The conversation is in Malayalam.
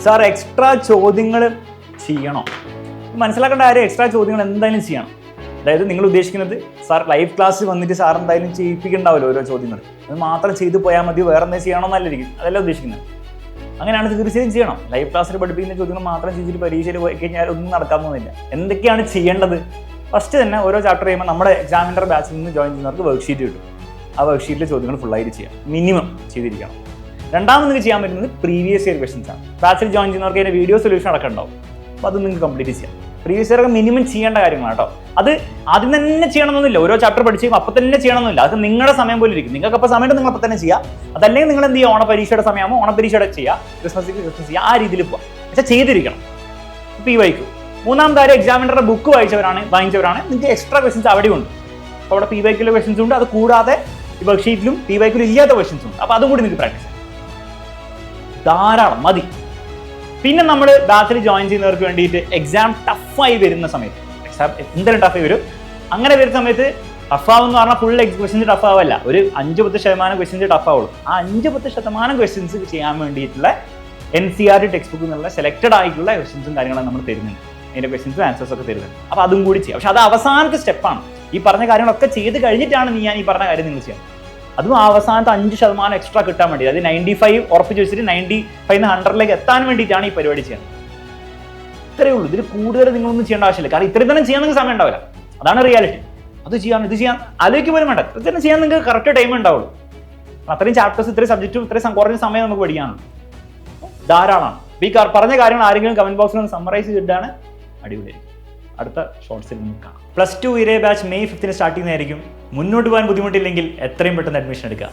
സാർ എക്സ്ട്രാ ചോദ്യങ്ങൾ ചെയ്യണോ? മനസ്സിലാക്കേണ്ട കാര്യം എക്സ്ട്രാ ചോദ്യങ്ങൾ എന്തായാലും ചെയ്യണം. അതായത് നിങ്ങൾ ഉദ്ദേശിക്കുന്നത് സാർ ലൈവ് ക്ലാസ്സിൽ വന്നിട്ട് സാർ എന്തായാലും ചെയ്യിപ്പിക്കണ്ടാവല്ലോ ഓരോ ചോദ്യങ്ങൾ, അത് മാത്രം ചെയ്തു പോയാൽ മതി, വേറെ എന്തെങ്കിലും ചെയ്യണമെന്നല്ലായിരിക്കും, അതല്ല ഉദ്ദേശിക്കുന്നത്. അങ്ങനെയാണ് തീർച്ചയായും ചെയ്യണം. ലൈവ് ക്ലാസ്സിൽ പഠിപ്പിക്കുന്ന ചോദ്യങ്ങൾ മാത്രം ചെയ്തിട്ട് പരീക്ഷയിൽ പോയി കഴിഞ്ഞാൽ ഒന്നും നടക്കാൻ പോകുന്നില്ല. എന്തൊക്കെയാണ് ചെയ്യേണ്ടത്? ഫസ്റ്റ് തന്നെ ഓരോ ചാപ്റ്റർ ചെയ്യുമ്പോൾ നമ്മുടെ എക്സാമിനർ ബാച്ചിൽ നിന്ന് ജോയിൻ ചെയ്യുന്നവർക്ക് വർക്ക്ഷീറ്റ് കിട്ടും. ആ വർക്ക്ഷീറ്റിലെ ചോദ്യങ്ങൾ ഫുള്ളായിട്ട് ചെയ്യാം, മിനിമം ചെയ്തിരിക്കണം. രണ്ടാമത് നിങ്ങൾക്ക് ചെയ്യാൻ പറ്റുന്നത് പ്രീവിയസ് ഇയർ ക്വസ്റ്റൻസ് ആണ്. ബാച്ചിൽ ജോയിൻ ചെയ്യുന്നവർക്ക് അതിൻ്റെ വീഡിയോ സൊല്യൂഷൻ അടക്കം ഉണ്ടാവും. അപ്പോൾ അത് നിങ്ങൾക്ക് കംപ്ലീറ്റ് ചെയ്യാം. പ്രീവിയസ് ഇയർ ഒക്കെ മിനിമം ചെയ്യേണ്ട കാര്യങ്ങളാണ് കേട്ടോ. അത് ആദ്യം തന്നെ ചെയ്യണമെന്നില്ല, ഓരോ ചാപ്റ്റർ പഠിച്ച് അപ്പോൾ തന്നെ ചെയ്യണമെന്നില്ല. അത് നിങ്ങളുടെ സമയം പോലെ ഇരിക്കും. നിങ്ങൾക്ക് അപ്പോൾ സമയത്ത് നിങ്ങൾ അപ്പോൾ തന്നെ ചെയ്യാം. അതല്ലെങ്കിൽ നിങ്ങൾ എന്ത് ചെയ്യുക, ഓണപരീക്ഷയുടെ സമയമാകുമ്പോൾ ഓണപരീക്ഷയുടെ ചെയ്യുക, ക്രിസ്മസ് ചെയ്യുക, ആ രീതിയിൽ പോകാം. പക്ഷേ ചെയ്തിരിക്കണം. ഇപ്പോൾ ഈ വൈക്കും മൂന്നാം കാര്യം എക്സാമിനറുടെ ബുക്ക് വാങ്ങിച്ചവരാണ് നിങ്ങൾക്ക് എക്സ്ട്രാ ക്വസ്റ്റൻസ് അവിടെ ഉണ്ട്. അപ്പോൾ അവിടെ പി വൈക്കിലെ ക്വസ്റ്റൻസ് ഉണ്ട്, അത് കൂടാതെ ഈ വർക്ക്ഷീറ്റിലും പി വൈക്കിലും ഇല്ലാത്ത ക്വസ്റ്റൻസ് ഉണ്ട്. അപ്പോൾ അതും കൂടി നിങ്ങൾക്ക് പ്രാക്ടീസ് ചെയ്യാം. ധാരാളം മതി. പിന്നെ നമ്മൾ ബാച്ചിൽ ജോയിൻ ചെയ്യുന്നവർക്ക് വേണ്ടിയിട്ട് എക്സാം ടഫായി വരുന്ന സമയത്ത്, എക്സാം എന്തെങ്കിലും ടഫായി വരും, അങ്ങനെ വരുന്ന സമയത്ത് ടഫാവെന്ന് പറഞ്ഞാൽ ഫുൾ ക്വസ്റ്റൻസ് ടഫാവല്ല, ഒരു 5-10% ക്വസ്റ്റൻസ് ടഫാവുള്ളൂ. ആ 5-10% ക്വസ്റ്റൻസ് ചെയ്യാൻ വേണ്ടിയിട്ടുള്ള NCERT ടെക്സ്റ്റ് ബുക്കിൽ നിന്നുള്ള സെലക്റ്റഡ് ആയിട്ടുള്ള ക്വസ്റ്റൻസും കാര്യങ്ങളും നമ്മൾ തരുന്നുണ്ട്. അതിൻ്റെ ക്വസ്റ്റൻസും ആൻസേഴ്സ് ഒക്കെ തരുന്നുണ്ട്. അപ്പോൾ അതും കൂടി ചെയ്യാം. പക്ഷെ അത് അവസാനത്തെ സ്റ്റെപ്പാണ്. ഈ പറഞ്ഞ കാര്യങ്ങളൊക്കെ ചെയ്ത് കഴിഞ്ഞിട്ടാണ് ഞാൻ ഈ പറഞ്ഞ കാര്യം നിങ്ങൾ ചെയ്യാം. അതും അവസാനത്തെ 5% എക്സ്ട്രാ കിട്ടാൻ വേണ്ടി, അതായത് 95 ഉറപ്പിച്ച് വെച്ചിട്ട് 95 100ലേക്ക് എത്താൻ വേണ്ടിയിട്ടാണ് ഈ പരിപാടി ചെയ്യുന്നത്. ഇത്രയേ ഉള്ളൂ. ഇതിൽ കൂടുതൽ നിങ്ങളൊന്നും ചെയ്യേണ്ട ആവശ്യമില്ല. കാരണം ഇത്രയും തന്നെ ചെയ്യാൻ നിങ്ങൾക്ക് സമയം ഉണ്ടാവില്ല. അതാണ് റിയാലിറ്റി. അത് ചെയ്യാൻ ഇത് ചെയ്യാൻ ആലോചിക്ക് പോലും വേണ്ട. ഇത്രയും ചെയ്യാൻ നിങ്ങൾക്ക് കറക്റ്റ് ടൈം ഉണ്ടാവുള്ളൂ. അത്രയും ചാപ്റ്റേഴ്സ്, ഇത്രയും സബ്ജക്റ്റും ഇത്രയും കുറഞ്ഞ സമയം നമുക്ക് പഠിക്കാനുള്ളൂ. ധാരാളമാണ്. ഈ പറഞ്ഞ കാര്യങ്ങൾ ആരെങ്കിലും കമന്റ് ബോക്സിൽ ഒന്ന് സമ്മറൈസ് ചെയ്തിട്ടാണ് അടിപൊളിയായിരിക്കും. അടുത്ത ഷോർട്സിൽ നമുക്ക് കാണാം. +2 ഇരേ ബാച്ച് May 5 സ്റ്റാർട്ട് ചെയ്യുന്നതായിരിക്കും. മുന്നോട്ട് പോകാൻ ബുദ്ധിമുട്ടില്ലെങ്കിൽ എത്രയും പെട്ടെന്ന് അഡ്മിഷൻ എടുക്കുക.